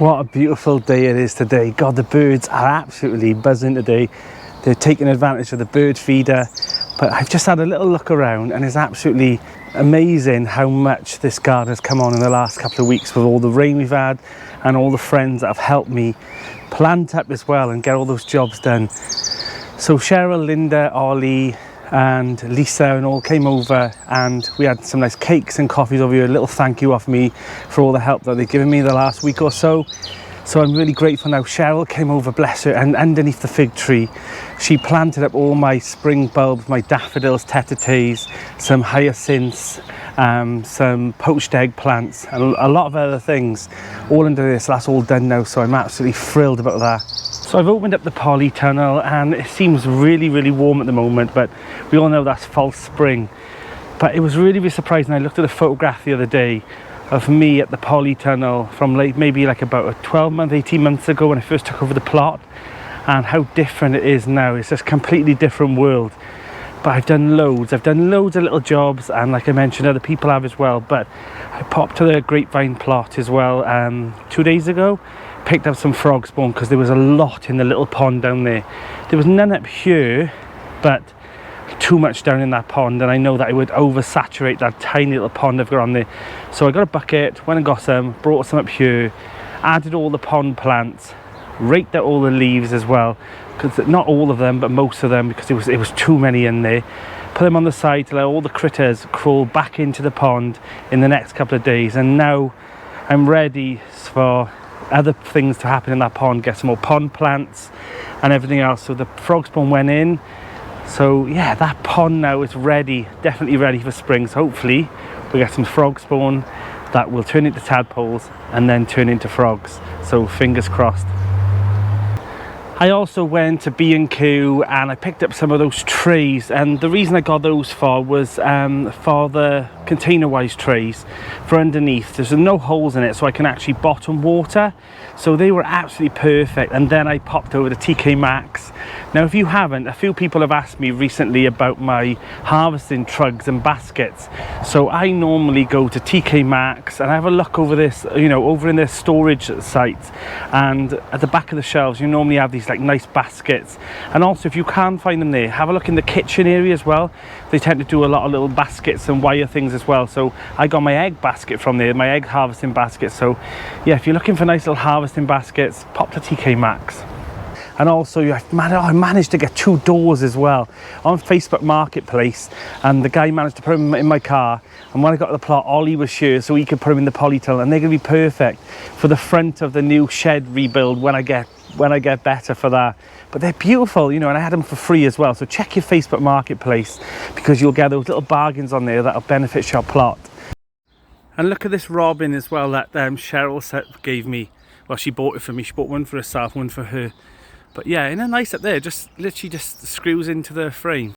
What a beautiful day it is today. God, the birds are absolutely buzzing today. They're taking advantage of the bird feeder. But I've just had a little look around and it's absolutely amazing how much this garden has come on in the last couple of weeks with all the rain we've had and all the friends that have helped me plant up as well and get all those jobs done. So Cheryl, Linda, Ollie and Lisa and all came over and we had some nice cakes and coffees over here. A little thank you off me for all the help that they've given me the last week or so. So I'm really grateful now. Cheryl came over, bless her, and underneath the fig tree she planted up all my spring bulbs, my daffodils, tete-a-tetes, some hyacinths, some poached eggplants and a lot of other things all under this. That's all done now, so I'm absolutely thrilled about that. So I've opened up the polytunnel and it seems really warm at the moment, but we all know that's false spring. But it was really surprising. I looked at a photograph the other day of me at the polytunnel from maybe about a 18 months ago when I first took over the plot, and how different it is now. It's just a completely different world. But I've done loads of little jobs, and like I mentioned, other people have as well. But I popped to the grapevine plot as well 2 days ago, picked up some frog spawn because there was a lot in the little pond down there. There was none up here, but too much down in that pond, and I know that it would oversaturate that tiny little pond I've got on there. So I got a bucket, went and got some, brought some up here, added all the pond plants, raked out all the leaves as well, because not all of them but most of them, because it was too many in there. Put them on the side to let all the critters crawl back into the pond in the next couple of days, and now I'm ready for other things to happen in that pond, get some more pond plants and everything else. So the frog spawn went in, so yeah, that pond now is ready, definitely ready for spring. So hopefully we get some frog spawn that will turn into tadpoles and then turn into frogs, so fingers crossed. I also went to B&Q and I picked up some of those trays, and the reason I got those for was for the container wise trays for underneath. There's no holes in it, so I can actually bottom water, so they were absolutely perfect. And then I popped over to TK Maxx. Now if you haven't, a few people have asked me recently about my harvesting trugs and baskets. So I normally go to TK Maxx and I have a look over this, over in their storage sites, and at the back of the shelves you normally have these like nice baskets. And also if you can't find them there, have a look in the kitchen area as well. They tend to do a lot of little baskets and wire things as well. So I got my egg basket from there, my egg harvesting basket. So yeah, if you're looking for nice little harvesting baskets, pop to TK Maxx. And also I managed to get 2 doors as well on Facebook Marketplace, and the guy managed to put them in my car, and when I got to the plot Ollie was sure so he could put them in the polytunnel, and they're going to be perfect for the front of the new shed rebuild when I get better for that. But they're beautiful, and I had them for free as well. So check your Facebook Marketplace, because you'll get those little bargains on there that'll benefit your plot. And look at this robin as well that Cheryl gave me. Well, she bought it for me. She bought one for herself, one for her. But yeah, isn't it nice up there? Just literally just screws into the frame.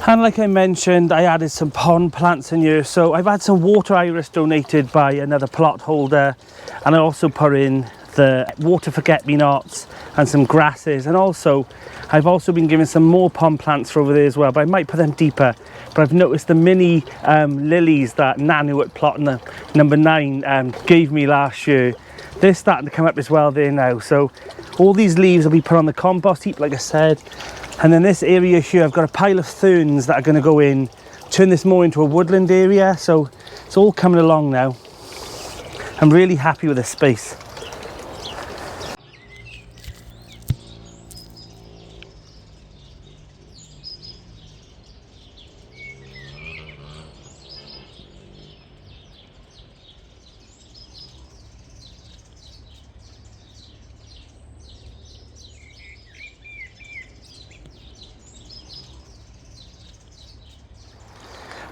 And like I mentioned, I added some pond plants in here. So I've had some water iris donated by another plot holder, and I also put in the water forget-me-nots and some grasses, and also I've also been given some more pond plants over there as well, but I might put them deeper. But I've noticed the mini lilies that Nanu at plot number 9 gave me last year, they're starting to come up as well there now. So all these leaves will be put on the compost heap, like I said. And then this area here, I've got a pile of ferns that are going to go in, turn this more into a woodland area. So it's all coming along now. I'm really happy with this space.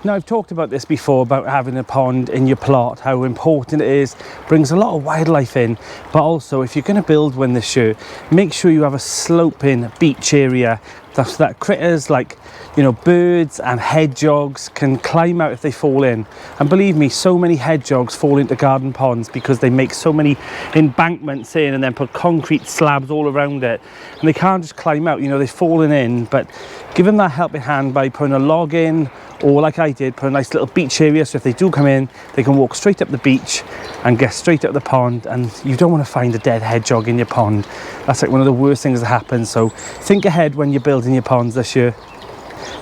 Now, I've talked about this before, about having a pond in your plot, how important it is, brings a lot of wildlife in, but also if you're going to build one this year, make sure you have a sloping beach area so that critters like, you know, birds and hedgehogs can climb out if they fall in. And believe me, so many hedgehogs fall into garden ponds because they make so many embankments in and then put concrete slabs all around it, and they can't just climb out, you know, they've fallen in. But give them that helping hand by putting a log in, or like I did, put a nice little beach area, so if they do come in, they can walk straight up the beach and get straight up the pond. And you don't want to find a dead hedgehog in your pond. That's like one of the worst things that happens. So think ahead when you're building your ponds this year.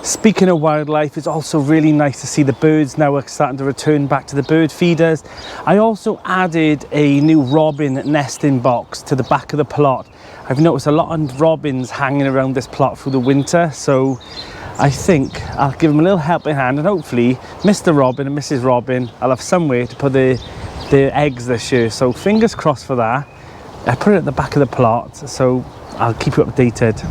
Speaking of wildlife, it's also really nice to see the birds now are starting to return back to the bird feeders. I also added a new robin nesting box to the back of the plot. I've noticed a lot of robins hanging around this plot through the winter, so I think I'll give them a little helping hand, and hopefully Mr. Robin and Mrs. Robin, I'll have somewhere to put their eggs this year. So fingers crossed for that. I put it at the back of the plot, so I'll keep you updated.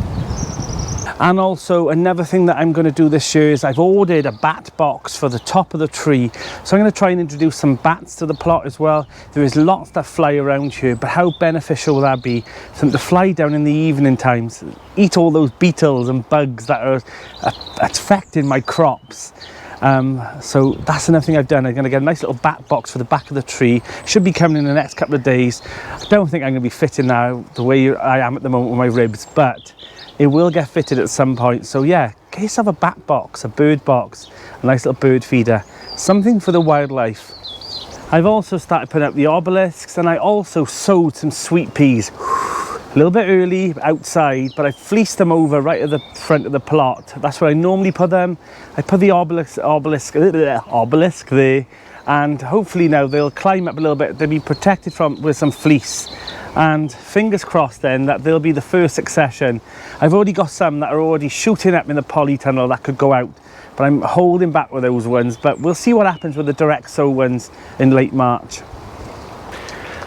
And also another thing that I'm going to do this year is I've ordered a bat box for the top of the tree. So I'm going to try and introduce some bats to the plot as well. There is lots that fly around here, but how beneficial will that be for them to fly down in the evening times, eat all those beetles and bugs that are affecting my crops. So that's another thing I've done. I'm going to get a nice little bat box for the back of the tree. Should be coming in the next couple of days. I don't think I'm going to be fitting now the way I am at the moment with my ribs, but it will get fitted at some point. So yeah, get yourself a bat box, a bird box, a nice little bird feeder, something for the wildlife. I've also started putting up the obelisks, and I also sowed some sweet peas. A little bit early outside, but I fleeced them over right at the front of the plot. That's where I normally put them. I put the obelisk there, and hopefully now they'll climb up a little bit. They'll be protected with some fleece. And fingers crossed then that they'll be the first succession. I've already got some that are already shooting up in the polytunnel that could go out, but I'm holding back with those ones. But we'll see what happens with the direct sow ones in late March.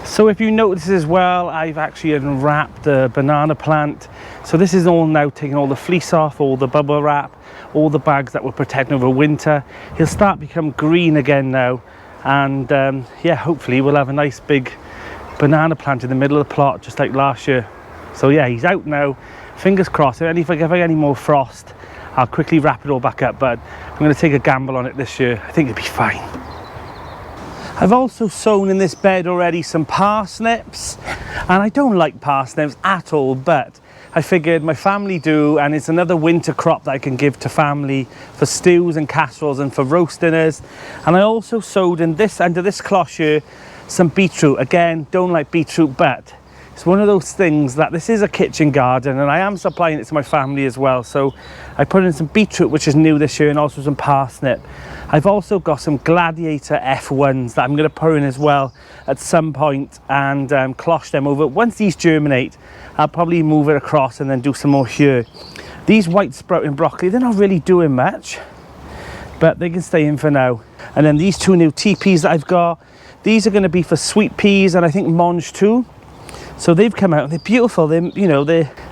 So if you notice as well, I've actually unwrapped the banana plant. So this is all now taking all the fleece off, all the bubble wrap, all the bags that were protecting over winter. He'll start to become green again now, and yeah, hopefully we'll have a nice big banana plant in the middle of the plot just like last year. So yeah, he's out now, fingers crossed. And if I get any more frost, I'll quickly wrap it all back up, but I'm going to take a gamble on it this year. I think it'll be fine. I've also sown in this bed already some parsnips, and I don't like parsnips at all, but I figured my family do, and it's another winter crop that I can give to family for stews and casseroles and for roast dinners. And I also sowed in this, under this cloche here, some beetroot. Again, don't like beetroot, but it's one of those things that this is a kitchen garden, and I am supplying it to my family as well. So I put in some beetroot, which is new this year, and also some parsnip. I've also got some gladiator F1s that I'm going to put in as well at some point, and cloche them over. Once these germinate, I'll probably move it across and then do some more here. These white sprouting broccoli, they're not really doing much, but they can stay in for now. And then these two new teepees that I've got, these are going to be for sweet peas and I think mange too. So they've come out and they're beautiful. They're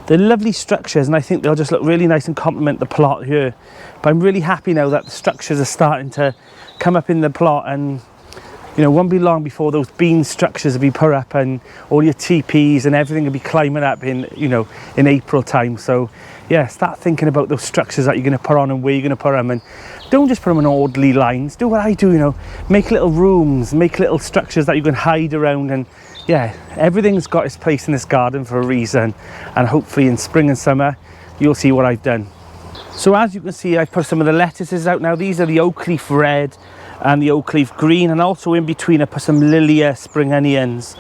lovely structures, and I think they'll just look really nice and complement the plot here. But I'm really happy now that the structures are starting to come up in the plot, and You know, won't be long before those bean structures will be put up and all your teepees and everything will be climbing up in, you know, in April time. So yeah, start thinking about those structures that you're going to put on and where you're going to put them, and don't just put them in orderly lines. Do what I do, you know, make little rooms, make little structures that you can hide around. And yeah, everything's got its place in this garden for a reason, and hopefully in spring and summer you'll see what I've done. So as you can see, I've put some of the lettuces out now. These are the oakleaf red and the oakleaf green, and also in between I put some lilia spring onions.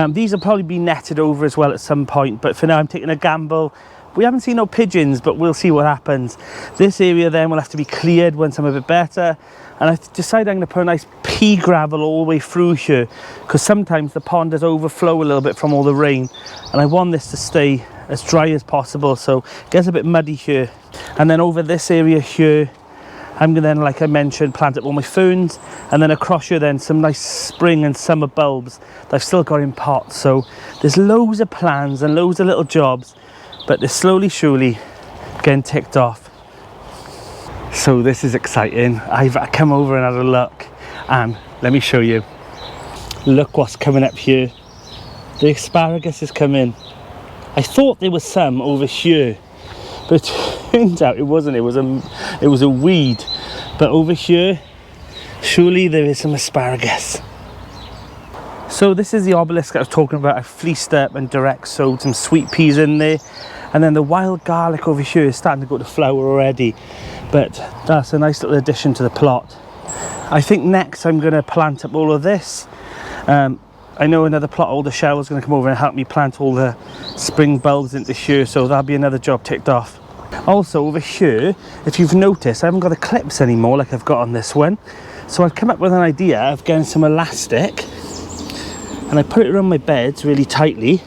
These will probably be netted over as well at some point, but for now I'm taking a gamble. We haven't seen no pigeons, but we'll see what happens. This area then will have to be cleared once I'm a bit better, and I've decided I'm going to put a nice pea gravel all the way through here, because sometimes the pond does overflow a little bit from all the rain, and I want this to stay as dry as possible, so it gets a bit muddy here. And then over this area here, I'm going to then, like I mentioned, plant up all my ferns, and then across here then some nice spring and summer bulbs that I've still got in pots. So there's loads of plans and loads of little jobs, but they're slowly surely getting ticked off. So this is exciting. I've come over and had a look, and let me show you. Look what's coming up here. The asparagus is coming. I thought there was some over here, but it turns out it wasn't. It was a weed. But over here, surely there is some asparagus. So this is the obelisk I was talking about. I fleeced up and direct sowed some sweet peas in there, and then the wild garlic over here is starting to go to flower already. But that's a nice little addition to the plot. I think next I'm going to plant up all of this. I know another plot holder Cheryl is going to come over and help me plant all the spring bulbs into here, so that'll be another job ticked off. Also over here, if you've noticed, I haven't got the clips anymore like I've got on this one. So I've come up with an idea of getting some elastic, and I put it around my beds really tightly,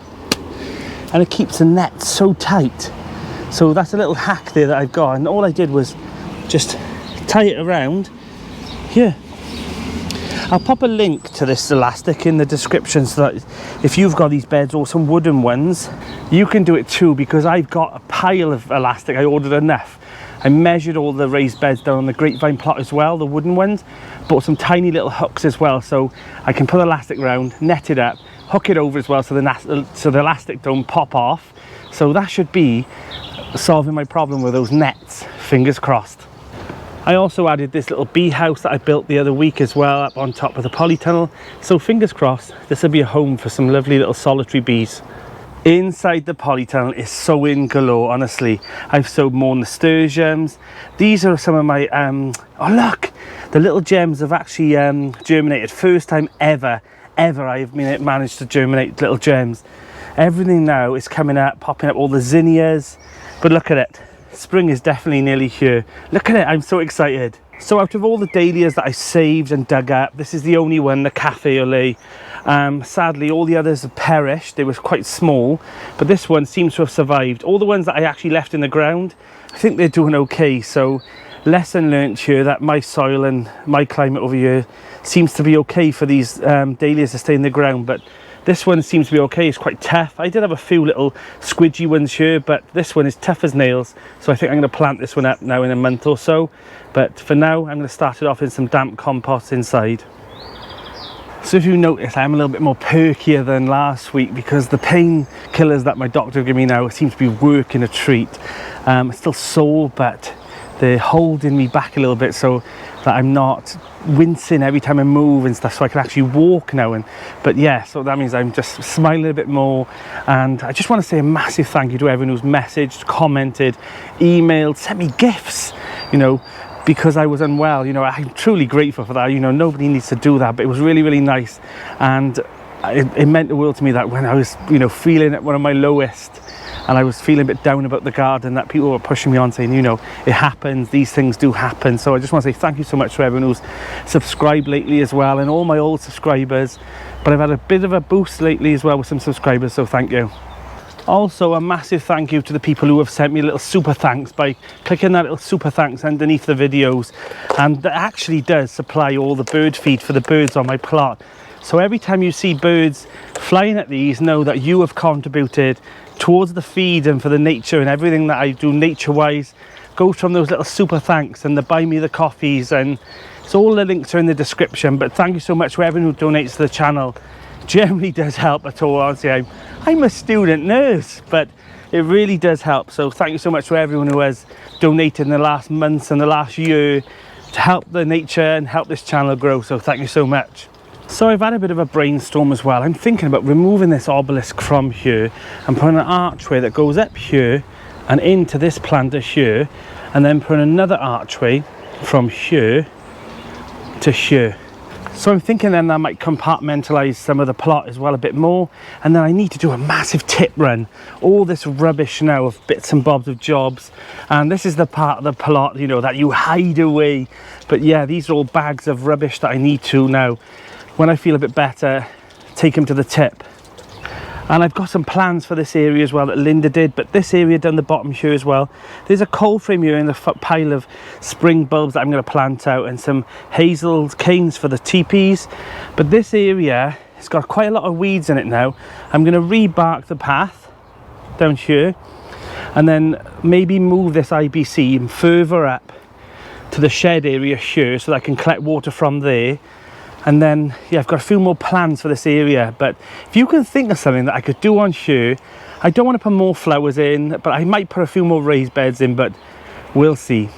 and it keeps the net so tight. So that's a little hack there that I've got, and all I did was just tie it around here. I'll pop a link to this elastic in the description, so that if you've got these beds or some wooden ones, you can do it too, because I've got a pile of elastic. I ordered enough. I measured all the raised beds down on the grapevine plot as well, the wooden ones. Bought some tiny little hooks as well, so I can put elastic around, net it up, hook it over as well, so the elastic don't pop off. So that should be solving my problem with those nets, fingers crossed. I also added this little bee house that I built the other week as well, up on top of the polytunnel. So fingers crossed, this will be a home for some lovely little solitary bees. Inside the polytunnel is sowing galore, honestly. I've sowed more nasturtiums. These are some of my, oh look, the little gems have actually germinated. First time ever I've managed to germinate little gems. Everything now is coming up, popping up, all the zinnias. But look at it. Spring is definitely nearly here. Look at it, I'm so excited. So out of all the dahlias that I saved and dug up, this is the only one, the cafe au lait. Sadly, all the others have perished. They were quite small, but this one seems to have survived. All the ones that I actually left in the ground, I think they're doing okay. So lesson learnt here, that my soil and my climate over here seems to be okay for these dahlias to stay in the ground, but this one seems to be okay. It's quite tough. I did have a few little squidgy ones here, but this one is tough as nails. So I think I'm going to plant this one up now in a month or so. But for now, I'm going to start it off in some damp compost inside. So if you notice, I'm a little bit more perkier than last week, because the painkillers that my doctor gave me now seem to be working a treat. It's still sore, but they're holding me back a little bit so that I'm not wincing every time I move and stuff, so I can actually walk now. But yeah, so that means I'm just smiling a bit more. And I just want to say a massive thank you to everyone who's messaged, commented, emailed, sent me gifts, you know, because I was unwell. You know, I'm truly grateful for that. You know, nobody needs to do that, but it was really, really nice. And it meant the world to me that when I was, you know, feeling at one of my lowest, and I was feeling a bit down about the garden, that people were pushing me on, saying, you know, it happens, these things do happen. So I just want to say thank you so much to everyone who's subscribed lately as well, and all my old subscribers. But I've had a bit of a boost lately as well with some subscribers, so thank you. Also, a massive thank you to the people who have sent me a little super thanks by clicking that little super thanks underneath the videos. And that actually does supply all the bird feed for the birds on my plot. So every time you see birds flying at these, know that you have contributed towards the feed and for the nature and everything that I do nature-wise goes from those little super thanks and the buy me the coffees, and it's all the links are in the description. But thank you so much to everyone who donates to the channel. Generally does help at all. Honestly, I'm a student nurse, but it really does help. So thank you so much to everyone who has donated in the last months and the last year to help the nature and help this channel grow. So thank you so much. So I've had a bit of a brainstorm as well. I'm thinking about removing this obelisk from here and putting an archway that goes up here and into this planter here, and then putting another archway from here to here. So I'm thinking then I might compartmentalize some of the plot as well a bit more, and then I need to do a massive tip run. All this rubbish now of bits and bobs of jobs, and this is the part of the plot, you know, that you hide away. But yeah, these are all bags of rubbish that I need to now, when I feel a bit better, take them to the tip. And I've got some plans for this area as well that Linda did, but this area down the bottom here as well, there's a cold frame here in the pile of spring bulbs that I'm going to plant out, and some hazel canes for the teepees. But this area has got quite a lot of weeds in it now. I'm going to rebark the path down here, and then maybe move this IBC further up to the shed area here so that I can collect water from there. And then, yeah, I've got a few more plans for this area. But if you can think of something that I could do on here, I don't want to put more flowers in, but I might put a few more raised beds in, but we'll see.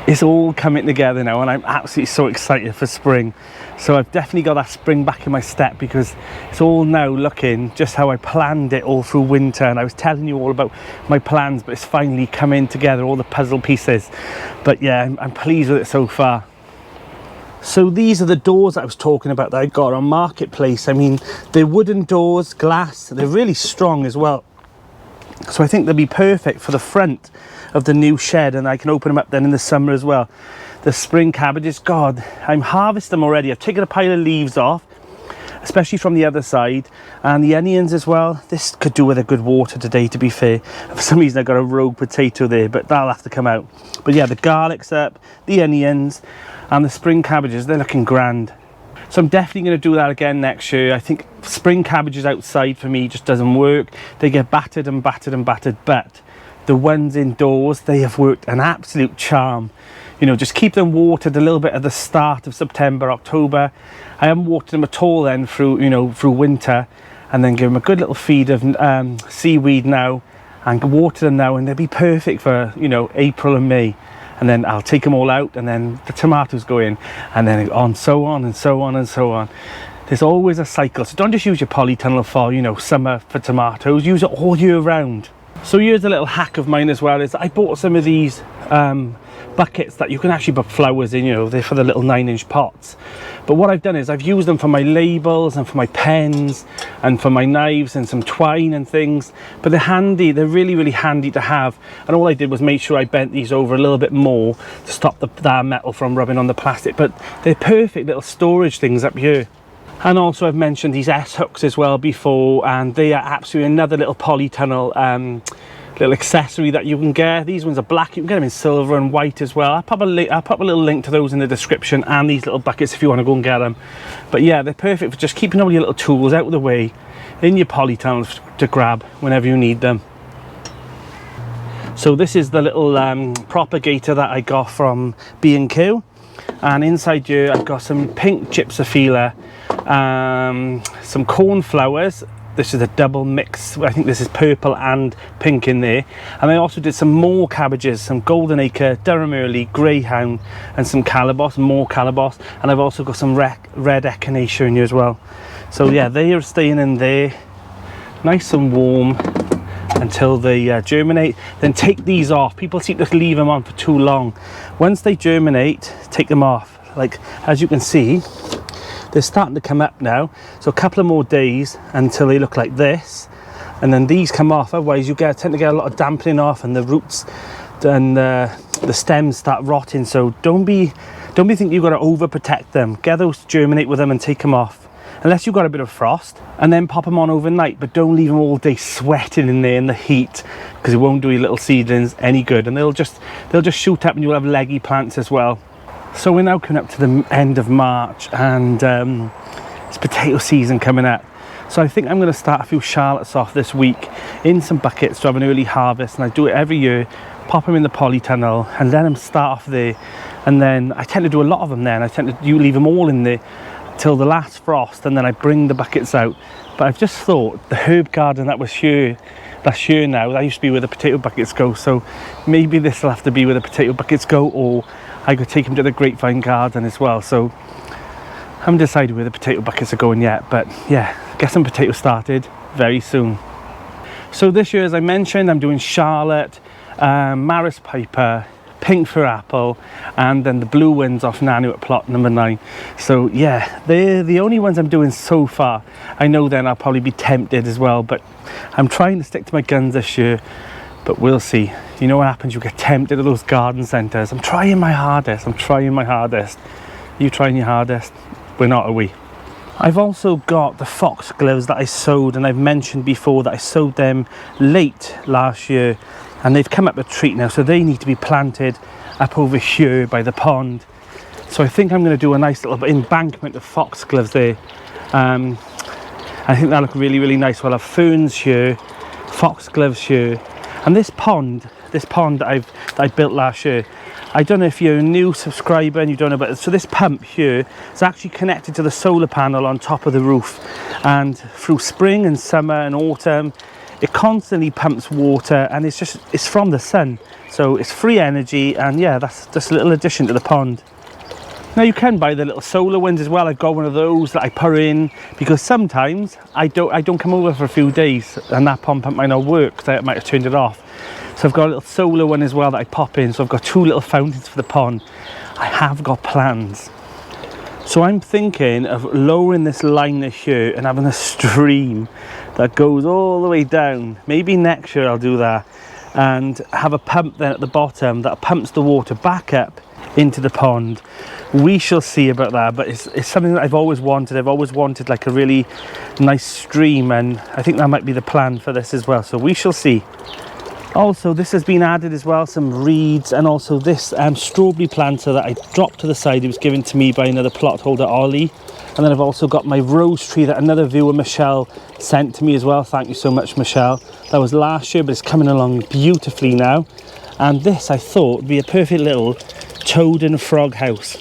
It's all coming together now, and I'm absolutely so excited for spring. So I've definitely got that spring back in my step, because it's all now looking just how I planned it all through winter. And I was telling you all about my plans, but it's finally coming together, all the puzzle pieces. But yeah, I'm pleased with it so far. So these are the doors that I was talking about that I got on Marketplace. I mean, they're wooden doors, glass, they're really strong as well. So I think they'll be perfect for the front of the new shed, and I can open them up then in the summer as well. The spring cabbages, God, I'm harvesting them already. I've taken a pile of leaves off, especially from the other side, and the onions as well. This could do with a good water today, to be fair. For some reason I got a rogue potato there, but that'll have to come out. But yeah, the garlic's up, the onions, and the spring cabbages, they're looking grand. So I'm definitely going to do that again next year. I think spring cabbages outside for me just doesn't work. They get battered and battered and battered, but the ones indoors, they have worked an absolute charm. You know, just keep them watered a little bit at the start of September, October. I haven't watered them at all then through, you know, through winter, and then give them a good little feed of seaweed now, and water them now, and they'll be perfect for, you know, April and May. And then I'll take them all out, and then the tomatoes go in, and then on, so on and so on and so on. There's always a cycle. So don't just use your polytunnel for, you know, summer for tomatoes. Use it all year round. So here's a little hack of mine as well, is I bought some of these buckets that you can actually put flowers in, you know, they're for the little 9-inch pots. But what I've done is I've used them for my labels and for my pens and for my knives and some twine and things. But they're handy, they're really, really handy to have. And all I did was make sure I bent these over a little bit more to stop the metal from rubbing on the plastic. But they're perfect little storage things up here. And also I've mentioned these S-hooks as well before, and they are absolutely another little polytunnel little accessory that you can get. These ones are black, you can get them in silver and white as well. I'll pop a little link to those in the description, and these little buckets if you want to go and get them. But yeah, they're perfect for just keeping all your little tools out of the way in your polytunnels to grab whenever you need them. So this is the little propagator that I got from B&Q, and inside here I've got some pink gypsophila, some cornflowers. This is a double mix. I think this is purple and pink in there. And I also did some more cabbages, some golden acre, Durham early, greyhound, and some calabash, more calabash. And I've also got some red echinacea in here as well. So yeah, they are staying in there nice and warm until they germinate. Then take these off. People seem to leave them on for too long. Once they germinate, take them off. Like, as you can see, they're starting to come up now, so a couple of more days until they look like this, and then these come off. Otherwise you tend to get a lot of dampening off, and the roots and the stems start rotting. So don't be thinking you've got to overprotect them. Get those to germinate with them and take them off, unless you've got a bit of frost, and then pop them on overnight. But don't leave them all day sweating in there in the heat, because it won't do your little seedlings any good, and they'll just shoot up, and you'll have leggy plants as well. So we're now coming up to the end of March, and it's potato season coming up. So I think I'm going to start a few shallots off this week in some buckets to have an early harvest, and I do it every year pop them in the polytunnel and let them start off there. And then I tend to do a lot of them then. You leave them all in there till the last frost, and then I bring the buckets out. But I've just thought the herb garden that was here last year now, that used to be where the potato buckets go, so maybe this will have to be where the potato buckets go, or I could take them to the grapevine garden as well. So I haven't decided where the potato buckets are going yet, but yeah, get some potatoes started very soon. So this year, as I mentioned, I'm doing Charlotte, Maris Piper, Pink for Apple, and then the blue ones off Nanu at plot number 9. So yeah, they're the only ones I'm doing so far. I know then I'll probably be tempted as well, but I'm trying to stick to my guns this year, but we'll see. You know what happens, you get tempted at those garden centres. I'm trying my hardest. You trying your hardest? We're not, are we? I've also got the foxgloves that I sowed, and I've mentioned before that I sowed them late last year, and they've come up a treat now, so they need to be planted up over here by the pond. So I think I'm going to do a nice little embankment of foxgloves there. I think that'll look really, really nice. We'll have ferns here, foxgloves here, and this pond that I built last year. I don't know if you're a new subscriber and you don't know about it. So this pump here is actually connected to the solar panel on top of the roof, and through spring and summer and autumn it constantly pumps water, and it's from the sun, so it's free energy. And yeah, that's just a little addition to the pond. Now you can buy the little solar ones as well. I've got one of those that I put in because sometimes I don't come over for a few days and that pump might not work because I might have turned it off. So I've got a little solar one as well that I pop in. So I've got 2 little fountains for the pond. I have got plans. So I'm thinking of lowering this liner here and having a stream that goes all the way down. Maybe next year I'll do that, and have a pump then at the bottom that pumps the water back up into the pond. We shall see about that, but it's something that I've always wanted. I've always wanted like a really nice stream, and I think that might be the plan for this as well. So we shall see. Also, this has been added as well, some reeds, and also this strawberry planter that I dropped to the side. It was given to me by another plot holder, Ollie. And then I've also got my rose tree that another viewer, Michelle, sent to me as well. Thank you so much, Michelle. That was last year, but it's coming along beautifully now. And this, I thought, would be a perfect little toad and frog house.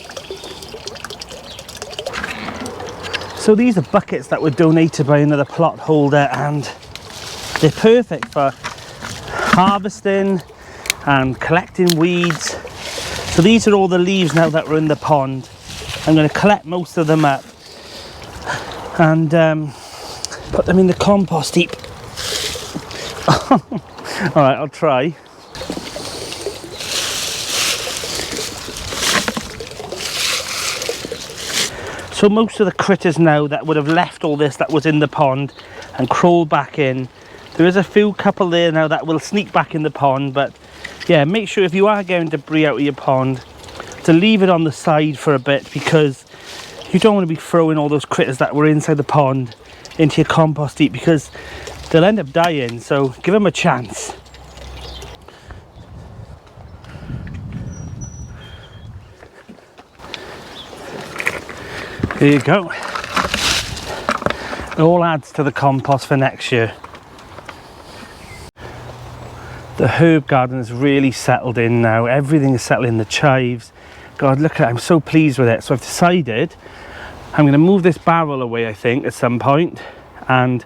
So these are buckets that were donated by another plot holder, and they're perfect for harvesting and collecting weeds. So these are all the leaves now that were in the pond. I'm going to collect most of them up and put them in the compost heap. All right, I'll try. So most of the critters now that would have left all this that was in the pond and crawled back in, there is a few couple there now that will sneak back in the pond. But yeah, make sure if you are getting debris out of your pond to leave it on the side for a bit, because you don't want to be throwing all those critters that were inside the pond into your compost heap, because they'll end up dying. So give them a chance. There you go. It all adds to the compost for next year. The herb garden is really settled in now. Everything is settled in, the chives. God, look at it, I'm so pleased with it. So I've decided I'm going to move this barrel away, I think, at some point, and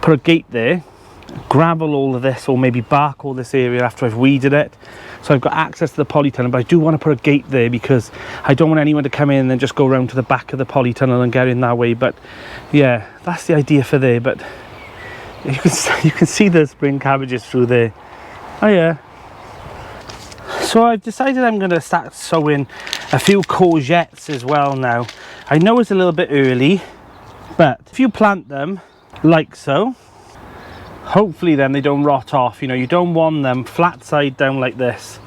put a gate there, gravel all of this, or maybe bark all this area after I've weeded it. So I've got access to the polytunnel, but I do want to put a gate there because I don't want anyone to come in and then just go around to the back of the polytunnel and get in that way. But yeah, that's the idea for there. But you can see the spring cabbages through there. Oh yeah. So I've decided I'm going to start sowing a few courgettes as well now. I know it's a little bit early, but if you plant them like so, hopefully then they don't rot off. You know, you don't want them flat side down like this,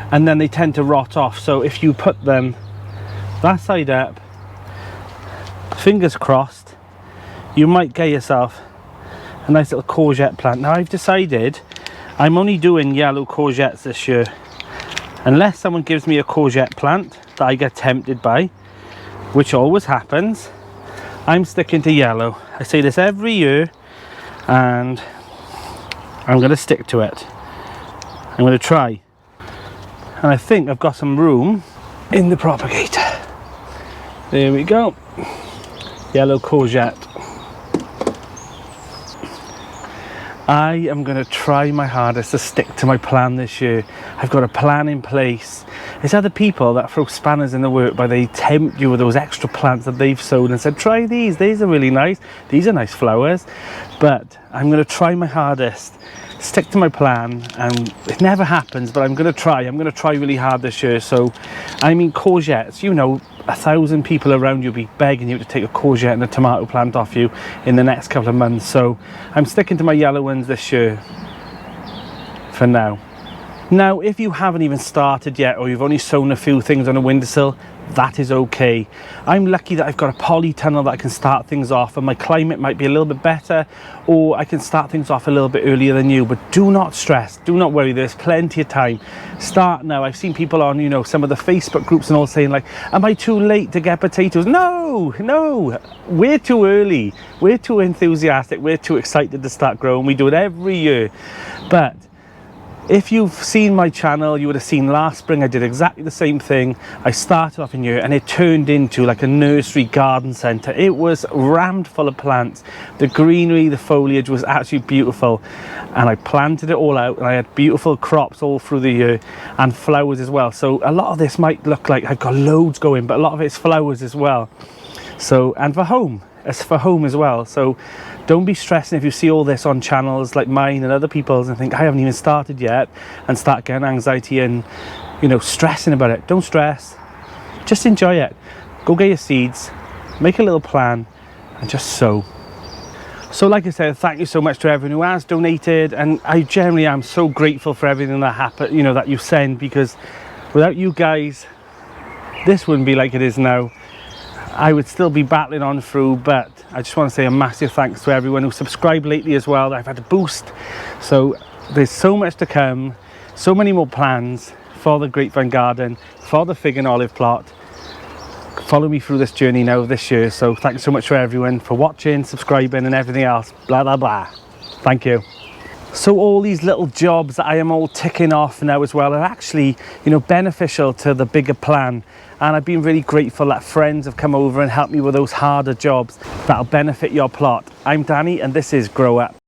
and then they tend to rot off. So if you put them that side up, fingers crossed, you might get yourself a nice little courgette plant. Now I've decided I'm only doing yellow courgettes this year, unless someone gives me a courgette plant that I get tempted by, which always happens. I'm sticking to yellow. I say this every year, and I'm going to stick to it. going to try. And I think I've got some room in the propagator. There we go. Yellow courgette. I am going to try my hardest to stick to my plan this year. I've got a plan in place. There's other people that throw spanners in the work, but they tempt you with those extra plants that they've sown and said, try these are really nice, these are nice flowers. But I'm going to try my hardest, stick to my plan, and it never happens, but I'm going to try really hard this year. So I mean, courgettes, you know, 1,000 people around you will be begging you to take a courgette and a tomato plant off you in the next couple of months. So I'm sticking to my yellow ones this year for now. Now, if you haven't even started yet, or you've only sown a few things on a windowsill, that is okay. I'm lucky that I've got a polytunnel that I can start things off, and my climate might be a little bit better, or I can start things off a little bit earlier than you. But do not stress, do not worry, there's plenty of time. Start now. I've seen people on, you know, some of the Facebook groups and all saying like, am I too late to get potatoes? No, we're too early, we're too enthusiastic, we're too excited to start growing. We do it every year. But if you've seen my channel, you would have seen last spring I did exactly the same thing. I started off in here and it turned into like a nursery garden centre. It was rammed full of plants. The greenery, the foliage was absolutely beautiful, and I planted it all out, and I had beautiful crops all through the year and flowers as well. So a lot of this might look like I've got loads going, but a lot of it's flowers as well. So, and for home, it's for home as well. So don't be stressing if you see all this on channels like mine and other people's and think I haven't even started yet, and start getting anxiety and, you know, stressing about it. Don't stress, just enjoy it. Go get your seeds, make a little plan, and just sow. So like I said, thank you so much to everyone who has donated, and I generally am so grateful for everything that happened, you know, that you send, because without you guys this wouldn't be like it is now. I would still be battling on through, but I just want to say a massive thanks to everyone who subscribed lately as well. I've had a boost, so there's so much to come, so many more plans for the grapevine garden, for the fig and olive plot. Follow me through this journey now this year. So thanks so much for everyone for watching, subscribing and everything else, blah blah blah. Thank you. So all these little jobs that I am all ticking off now as well are actually, you know, beneficial to the bigger plan. And I've been really grateful that friends have come over and helped me with those harder jobs that'll benefit your plot. I'm Danny and this is Grow Up.